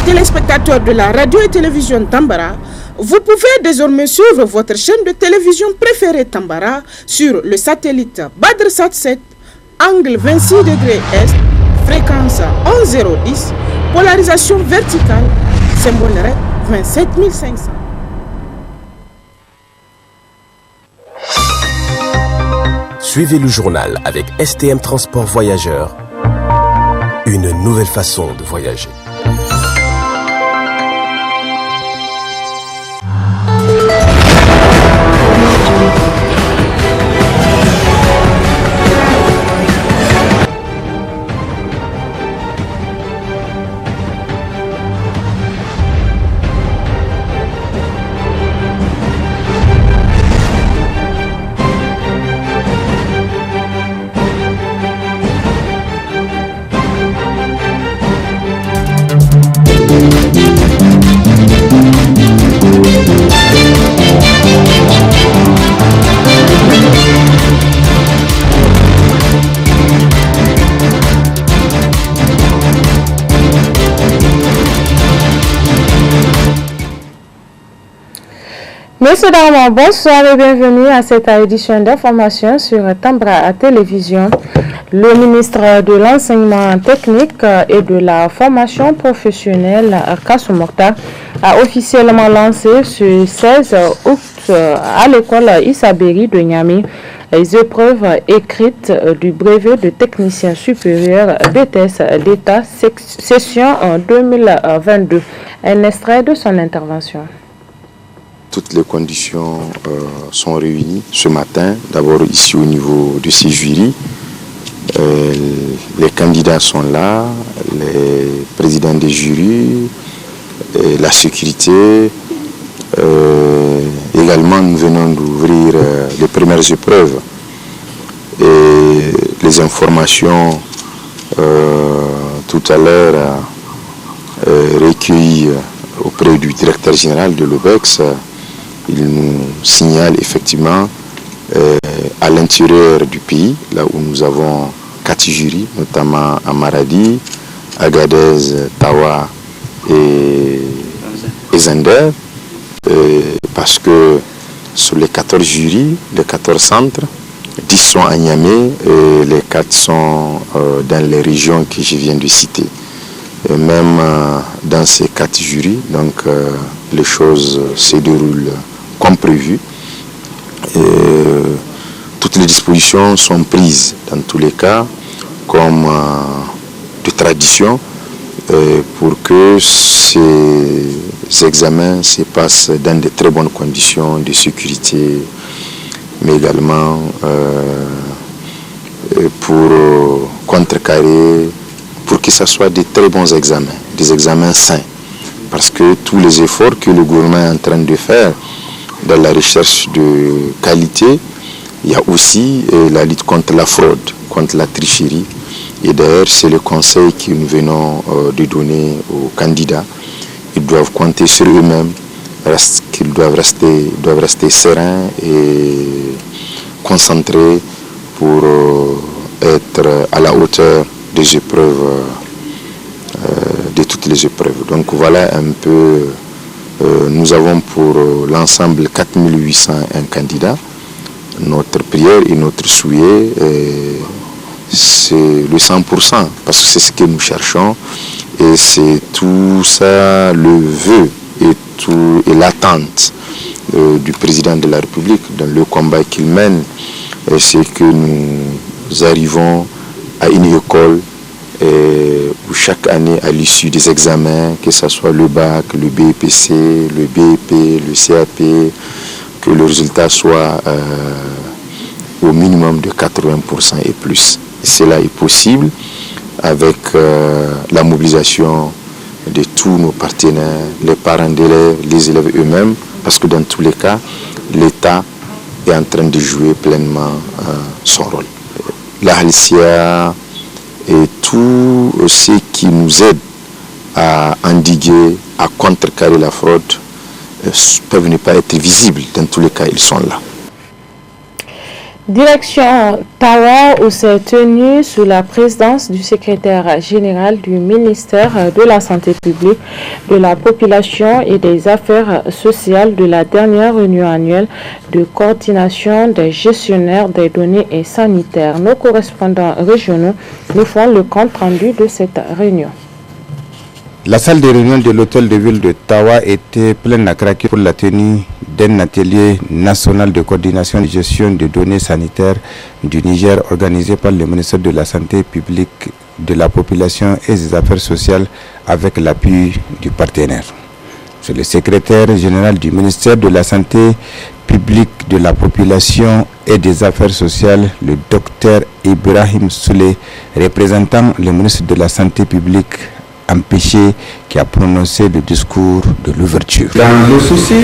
téléspectateurs de la radio et télévision Tambara, vous pouvez désormais suivre votre chaîne de télévision préférée Tambara sur le satellite BadrSat 7, angle 26 degrés Est, fréquence 11010, polarisation verticale, symbole REC 27500. Suivez le journal avec STM Transport Voyageurs, une nouvelle façon de voyager. Messieurs, dames, bonsoir et bienvenue à cette édition d'information sur Tambara Télévision. Le ministre de l'Enseignement technique et de la formation professionnelle, Kassou Mokhtar, a officiellement lancé ce 16 août à l'école Issa Berry de Niamey les épreuves écrites du brevet de technicien supérieur BTS d'État session 2022. Un extrait de son intervention. Toutes les conditions sont réunies ce matin, d'abord ici au niveau de ces jurys. Les candidats sont là, les présidents des jurys, la sécurité. Également, nous venons d'ouvrir les premières épreuves. Et les informations tout à l'heure recueillies auprès du directeur général de l'OBEX, il nous signale effectivement à l'intérieur du pays, là où nous avons 4 jurys, notamment à Maradi, Agadez, Tawa et Zender, parce que sur les 14 jurys, les 14 centres, 10 sont à Niamey et les 4 sont dans les régions que je viens de citer. Et même dans ces 4 jurys, donc les choses se déroulent comme prévu. Toutes les dispositions sont prises dans tous les cas comme de tradition pour que ces examens se passent dans de très bonnes conditions de sécurité, mais également pour contrecarrer, pour que ce soit de très bons examens, des examens sains. Parce que tous les efforts que le gouvernement est en train de faire dans la recherche de qualité, il y a aussi la lutte contre la fraude, contre la tricherie. Et d'ailleurs, c'est le conseil que nous venons de donner aux candidats. Ils doivent compter sur eux-mêmes, qu'ils doivent rester sereins et concentrés pour être à la hauteur des épreuves, de toutes les épreuves. Donc voilà un peu, nous avons pour l'ensemble 4801 candidats. Notre prière et notre souhait, c'est le 100%, parce que c'est ce que nous cherchons. Et c'est tout ça le vœu et l'attente du président de la République dans le combat qu'il mène. C'est que nous arrivons à une école où chaque année, à l'issue des examens, que ce soit le bac, le BEPC, le BEP, le CAP, que le résultat soit au minimum de 80% et plus. Et cela est possible avec la mobilisation de tous nos partenaires, les parents d'élèves, les élèves eux-mêmes, parce que dans tous les cas, l'État est en train de jouer pleinement son rôle. La Halcia et tout ce qui nous aide à endiguer, à contrecarrer la fraude, peuvent ne pas être visibles. Dans tous les cas, ils sont là. Direction Tawa où s'est tenue sous la présidence du secrétaire général du ministère de la Santé publique, de la population et des affaires sociales de la dernière réunion annuelle de coordination des gestionnaires des données et sanitaires. Nos correspondants régionaux nous font le compte rendu de cette réunion. La salle de réunion de l'hôtel de ville de Tawa était pleine à craquer pour la tenue d'un atelier national de coordination de gestion de données sanitaires du Niger organisé par le ministère de la Santé publique, de la population et des affaires sociales avec l'appui du partenaire. C'est le secrétaire général du ministère de la Santé publique, de la population et des affaires sociales, le docteur Ibrahim Souley, représentant le ministre de la Santé publique empêché, qui a prononcé le discours de l'ouverture. Dans le souci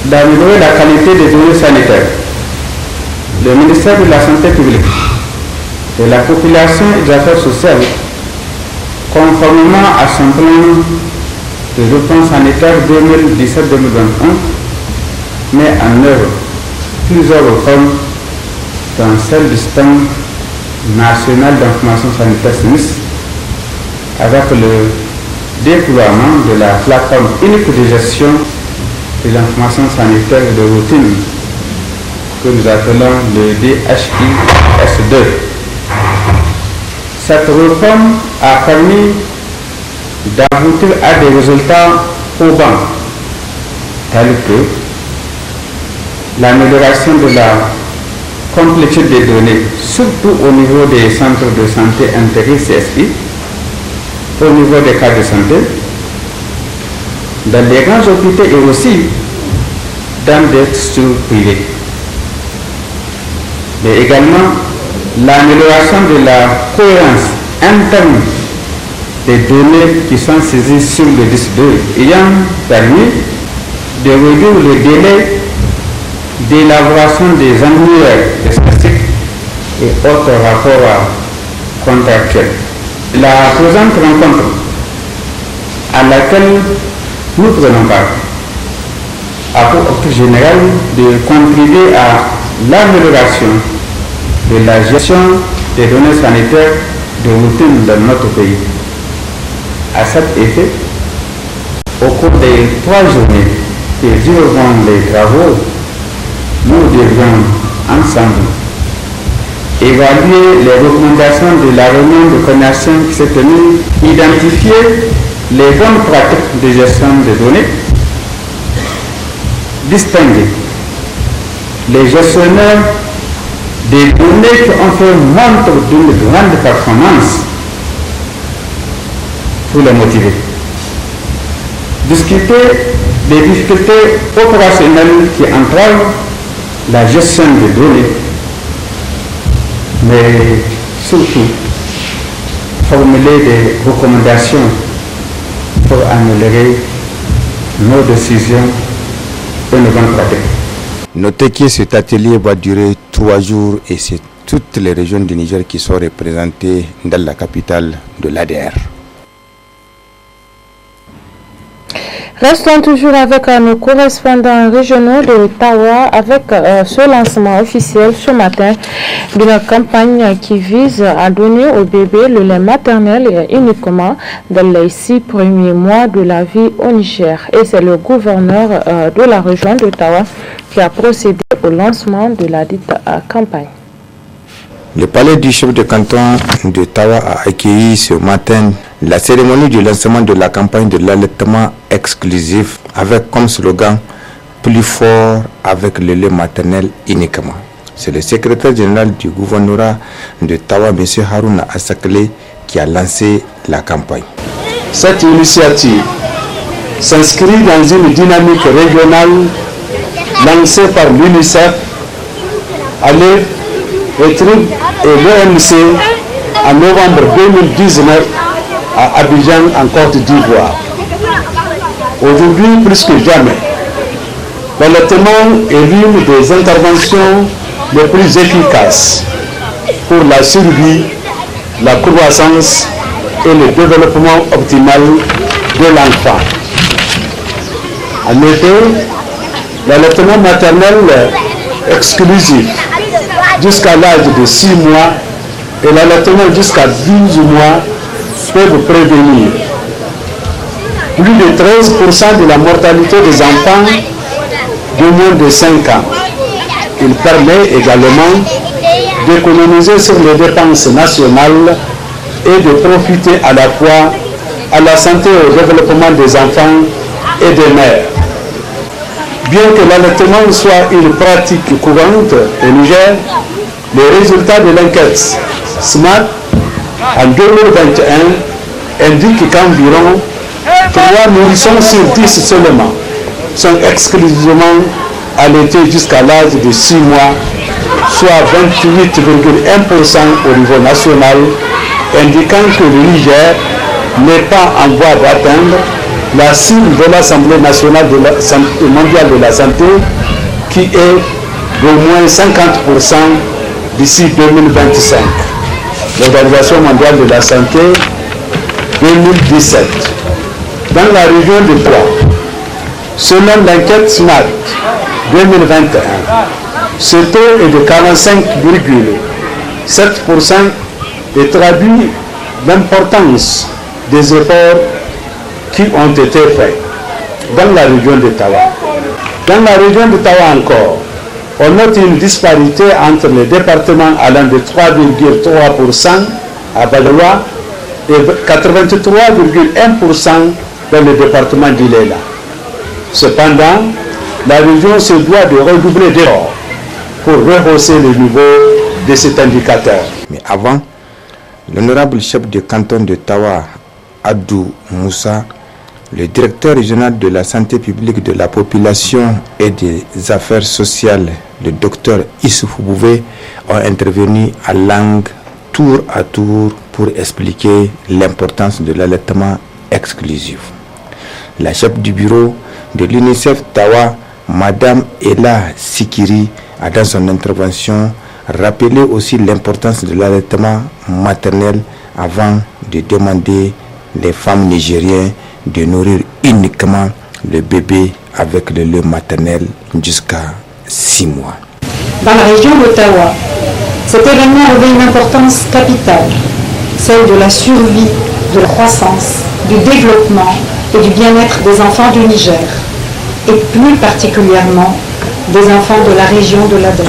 d'améliorer la qualité des données sanitaires, le ministère de la Santé publique, de la population et des affaires sociales, conformément à son plan de défense sanitaire 2017-2021, met en œuvre plusieurs réformes dans celle du système national d'information sanitaire SNIS, avec le déploiement de la plateforme unique de gestion de l'information sanitaire de routine que nous appelons le DHIS2. Cette réforme a permis d'aboutir à des résultats probants, tels que l'amélioration de la complétude des données, surtout au niveau des centres de santé intégrés CSI, au niveau des cas de santé, dans les grands hôpitaux et aussi dans des structures privées. Mais également l'amélioration de la cohérence interne des données qui sont saisies sur le disque dur, ayant permis de réduire le délai d'élaboration des annuaires statistiques et autres rapports contractuels. La présente rencontre à laquelle nous prenons part a pour objectif général de contribuer à l'amélioration de la gestion des données sanitaires de routine dans notre pays. À cet effet, au cours des 3 journées qui dureront les travaux, nous devrons ensemble évaluer les recommandations de la réunion de coordination qui s'est tenue, identifier les bonnes pratiques de gestion des données, distinguer les gestionnaires des données qui ont fait montre d'une grande performance pour les motiver, discuter des difficultés opérationnelles qui entravent la gestion des données, mais surtout formuler des recommandations pour améliorer nos décisions et nos bonnes pratiques. Notez que cet atelier va durer 3 jours et c'est toutes les régions du Niger qui sont représentées dans la capitale de l'ADR. Restons toujours avec nos correspondants régionaux de Tawa avec ce lancement officiel ce matin d'une campagne qui vise à donner au bébé le lait maternel uniquement dans les 6 premiers mois de la vie au Niger. Et c'est le gouverneur de la région de Tawa qui a procédé au lancement de la dite campagne. Le palais du chef de canton de Tawa a accueilli ce matin la cérémonie du lancement de la campagne de l'allaitement exclusif avec comme slogan « Plus fort avec le lait maternel uniquement ». C'est le secrétaire général du gouvernorat de Tawa, M. Harouna Assakle, qui a lancé la campagne. Cette initiative s'inscrit dans une dynamique régionale lancée par l'UNICEF, ALEF, ETRIB et l'OMC en novembre 2019 à Abidjan en Côte d'Ivoire. Aujourd'hui, plus que jamais, l'allaitement est l'une des interventions les plus efficaces pour la survie, la croissance et le développement optimal de l'enfant. En effet, l'allaitement maternel exclusif jusqu'à l'âge de 6 mois et l'allaitement jusqu'à 12 mois peuvent prévenir plus de 13% de la mortalité des enfants de moins de 5 ans. Il permet également d'économiser sur les dépenses nationales et de profiter à la fois à la santé et au développement des enfants et des mères. Bien que l'allaitement soit une pratique courante au Niger, les résultats de l'enquête SMART en 2021 indiquent qu'environ 3 nourrissons sur 10 seulement sont exclusivement allaités jusqu'à l'âge de 6 mois, soit 28,1% au niveau national, indiquant que le Niger n'est pas en voie d'atteindre la cible de l'Assemblée nationale mondiale de la santé qui est d'au moins 50% d'ici 2025. L'Organisation mondiale de la santé 2017. Dans la région de Troyes, selon l'enquête SMART 2021, ce taux est de 45,7% et traduit l'importance des efforts qui ont été faits dans la région de Tawa. Dans la région de Tawa encore, on note une disparité entre les départements allant de 3,3% à Baloua et 83,1% dans le département d'Ilela. Cependant, la région se doit de redoubler d'efforts pour rehausser le niveau de cet indicateur. Mais avant, l'honorable chef de canton de Tawa, Adou Moussa, le directeur régional de la santé publique de la population et des affaires sociales, le docteur Issoufou Bouvé, ont intervenu à langue tour à tour pour expliquer l'importance de l'allaitement exclusif. La chef du bureau de l'UNICEF Tawa, Madame Ella Sikiri, a dans son intervention rappelé aussi l'importance de l'allaitement maternel avant de demander les femmes nigériennes de nourrir uniquement le bébé avec le lait maternel jusqu'à 6 mois. Dans la région d'Ottawa, cet événement revêt une importance capitale, celle de la survie, de la croissance, du développement et du bien-être des enfants du Niger, et plus particulièrement des enfants de la région de l'Ader.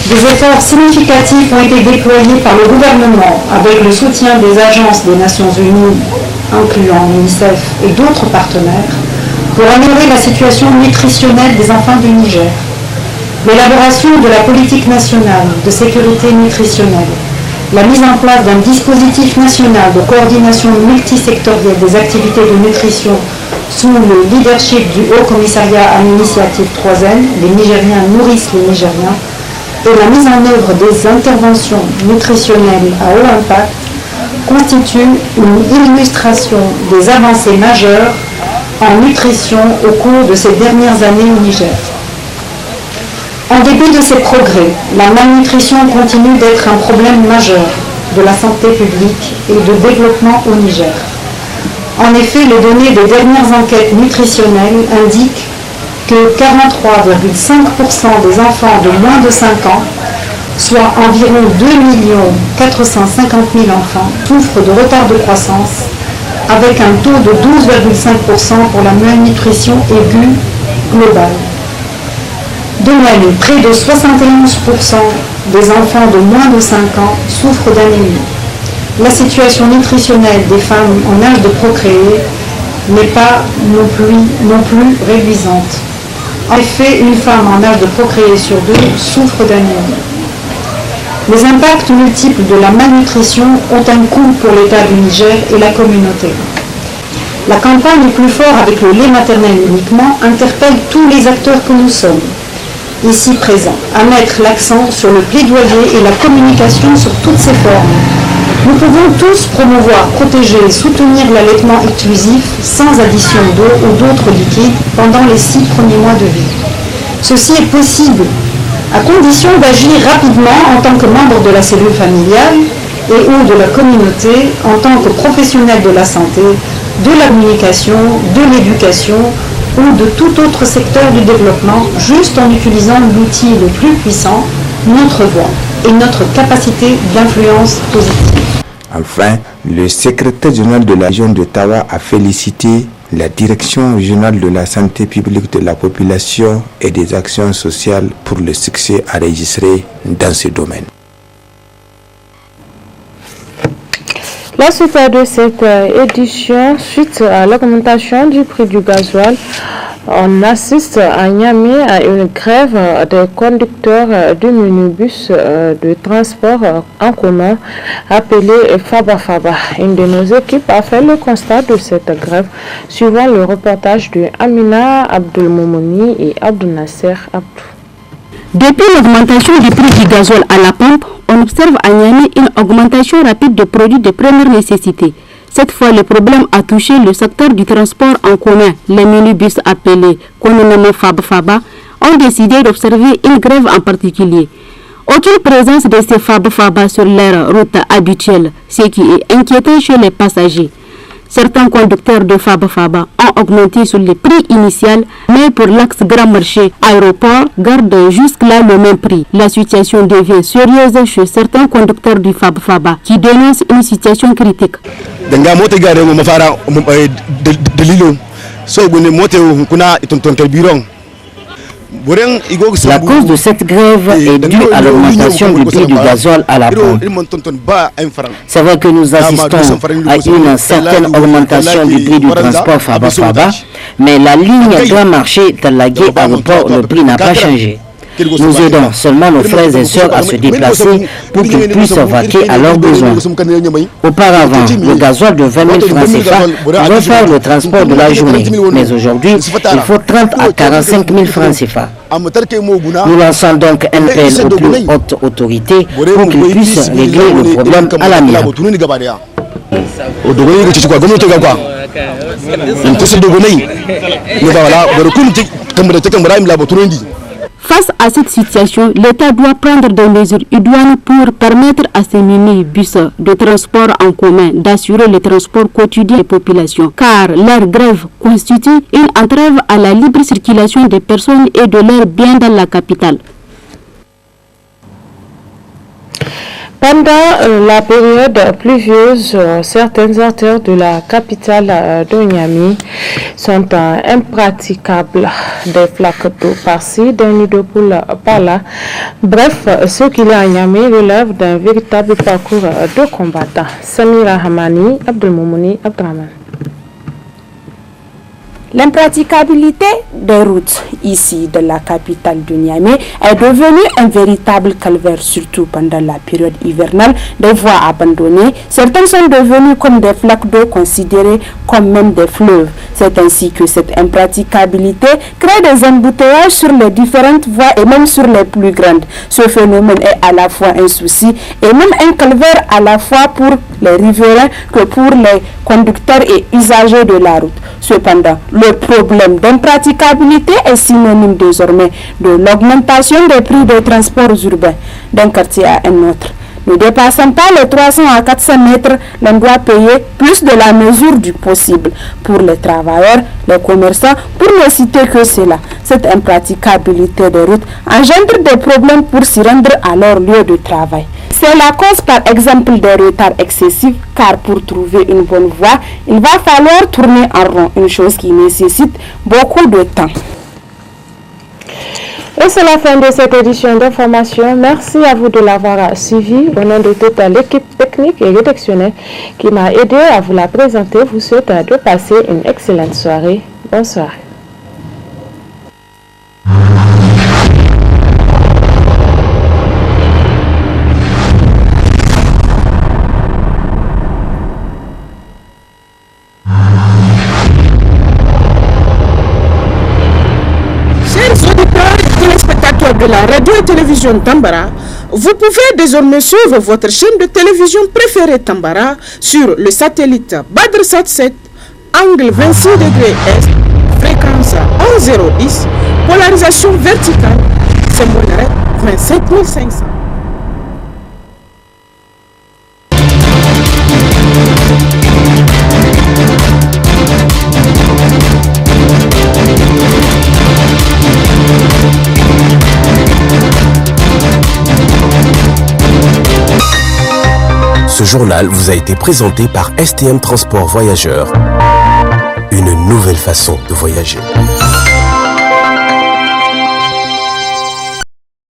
Des efforts significatifs ont été déployés par le gouvernement avec le soutien des agences des Nations Unies, incluant l'UNICEF et d'autres partenaires, pour améliorer la situation nutritionnelle des enfants du Niger. L'élaboration de la politique nationale de sécurité nutritionnelle, la mise en place d'un dispositif national de coordination multisectorielle des activités de nutrition sous le leadership du Haut Commissariat à l'initiative 3N, les Nigériens nourrissent les Nigériens, et la mise en œuvre des interventions nutritionnelles à haut impact constitue une illustration des avancées majeures en nutrition au cours de ces dernières années au Niger. En dépit de ces progrès, la malnutrition continue d'être un problème majeur de la santé publique et de développement au Niger. En effet, les données des dernières enquêtes nutritionnelles indiquent que 43,5% des enfants de moins de 5 ans, soit environ 2 450 000 enfants, souffrent de retard de croissance, avec un taux de 12,5% pour la malnutrition aiguë globale. De même, près de 71% des enfants de moins de 5 ans souffrent d'anémie. La situation nutritionnelle des femmes en âge de procréer n'est pas non plus réduisante. En effet, une femme en âge de procréer sur 2 souffre d'anémie. Les impacts multiples de la malnutrition ont un coût pour l'État du Niger et la communauté. La campagne Plus fort avec le lait maternel uniquement interpelle tous les acteurs que nous sommes, ici présents, à mettre l'accent sur le plaidoyer et la communication sur toutes ses formes. Nous pouvons tous promouvoir, protéger et soutenir l'allaitement exclusif sans addition d'eau ou d'autres liquides pendant les 6 premiers mois de vie. Ceci est possible à condition d'agir rapidement en tant que membre de la cellule familiale et ou de la communauté en tant que professionnel de la santé, de la communication, de l'éducation ou de tout autre secteur du développement, juste en utilisant l'outil le plus puissant, notre voix et notre capacité d'influence positive. Enfin, le secrétaire général de la région d'Ottawa a félicité la direction régionale de la santé publique de la population et des actions sociales pour le succès enregistré dans ce domaine. La suite de cette édition, suite à l'augmentation du prix du gasoil, on assiste à Niamey à une grève des conducteurs du minibus de transport en commun appelé Faba Faba. Une de nos équipes a fait le constat de cette grève, suivant le reportage de Amina Abdelmoumouni et Abdou Nasser Abdou. Depuis l'augmentation du prix du gasoil à la pompe, on observe à Niamey une augmentation rapide de produits de première nécessité. Cette fois, le problème a touché le secteur du transport en commun. Les minibus appelés communément Faba Faba ont décidé d'observer une grève en particulier. Aucune présence de ces Faba Faba sur leur route habituelle, ce qui est inquiétant chez les passagers. Certains conducteurs de Faba Faba ont augmenté sur le prix initial, mais pour l'axe Grand Marché aéroport gardent jusque-là le même prix. La situation devient sérieuse chez certains conducteurs du Faba Faba qui dénoncent une situation critique. La cause de cette grève est due à l'augmentation du prix du gasoil à la pompe. C'est vrai que nous assistons à une certaine augmentation du prix du transport Faba Faba, mais la ligne Grand Marché Talagué aéroport, le prix n'a pas changé. Nous aidons seulement nos frères et sœurs à se déplacer pour qu'ils puissent vaquer à leurs besoins. Auparavant, le gasoil de 20 000 francs CFA pouvait faire le transport de la journée, mais aujourd'hui, il faut 30 à 45 000 francs CFA. Nous lançons donc un appel aux plus hautes autorités pour qu'ils puissent régler le problème à l'amiable. Face à cette situation, l'État doit prendre des mesures idoines pour permettre à ces minibus de transport en commun d'assurer le transport quotidien des populations, car leur grève constitue une entrave à la libre circulation des personnes et de leurs biens dans la capitale. Pendant la période pluvieuse, certaines artères de la capitale de Niamey sont impraticables. Des flaques d'eau par-ci, des nids de poules par-là. Bref, ce qu'il y a à Niamey relève d'un véritable parcours de combattants. Samira Hamani, Abdelmoumouni, Abdraman. L'impraticabilité des routes ici de la capitale de Niamey est devenue un véritable calvaire, surtout pendant la période hivernale. Des voies abandonnées, certaines sont devenues comme des flaques d'eau considérées comme même des fleuves. C'est ainsi que cette impraticabilité crée des embouteillages sur les différentes voies et même sur les plus grandes. Ce phénomène est à la fois un souci et même un calvaire à la fois pour les riverains que pour les conducteurs et usagers de la route. Cependant, le problème d'impraticabilité est synonyme désormais de l'augmentation des prix des transports urbains d'un quartier à un autre. Ne dépassant pas les 300 à 400 mètres, l'on doit payer plus de la mesure du possible. Pour les travailleurs, les commerçants, pour ne citer que cela, cette impraticabilité des routes engendre des problèmes pour s'y rendre à leur lieu de travail. C'est la cause par exemple des retards excessifs, car pour trouver une bonne voie, il va falloir tourner en rond, une chose qui nécessite beaucoup de temps. Et c'est la fin de cette édition d'information. Merci à vous de l'avoir suivi. Au nom de toute l'équipe technique et rédactionnelle qui m'a aidé à vous la présenter, vous souhaite de passer une excellente soirée. Bonsoir. De la radio et télévision Tambara, vous pouvez désormais suivre votre chaîne de télévision préférée Tambara sur le satellite Badrsat 7, angle 26 degrés Est, fréquence 11010, polarisation verticale, symbole 25500. Ce journal vous a été présenté par STM Transport Voyageurs. Une nouvelle façon de voyager.